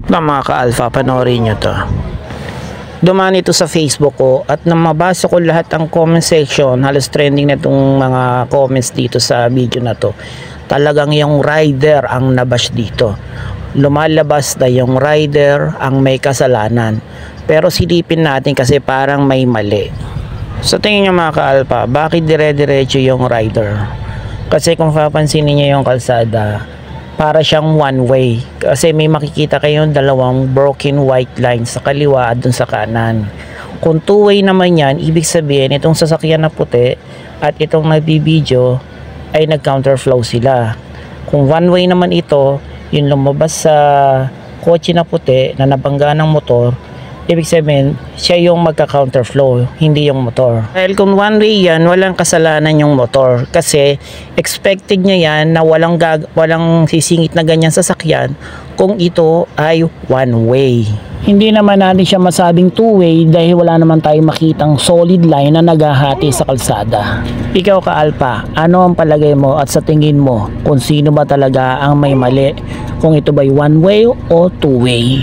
Na mga ka-alpha, panoorin nyo to. Dumaan ito sa Facebook ko at nang mabasa ko lahat ang comment section, halos trending na itong mga comments dito sa video na to. Talagang yung rider ang nabash dito. Lumalabas na yung rider ang may kasalanan. Pero silipin natin kasi parang may mali. Sa tingin nyo mga ka-alpha, bakit dire-diretso yung rider? Kasi kung papansinin niyo yung kalsada, para siyang one way kasi may makikita kayong dalawang broken white lines sa kaliwa at dun sa kanan. Kung two way naman yan, ibig sabihin itong sasakyan na puti at itong nagbibideo ay nag counterflow sila. Kung one way naman ito, yung lumabas sa kotse na puti na nabangga ng motor, ibig sabihin siya yung magka-counterflow, hindi yung motor. Dahil kung one way yan, walang kasalanan yung motor kasi expected niya yan na walang sisingit na ganyan sasakyan kung ito ay one way. Hindi naman natin siya masabing two way dahil wala naman tayong makitang solid line na naghahati sa kalsada. Ikaw ka-alpha, ano ang palagay mo at sa tingin mo kung sino ba talaga ang may mali? Kung ito ba'y one way o two way?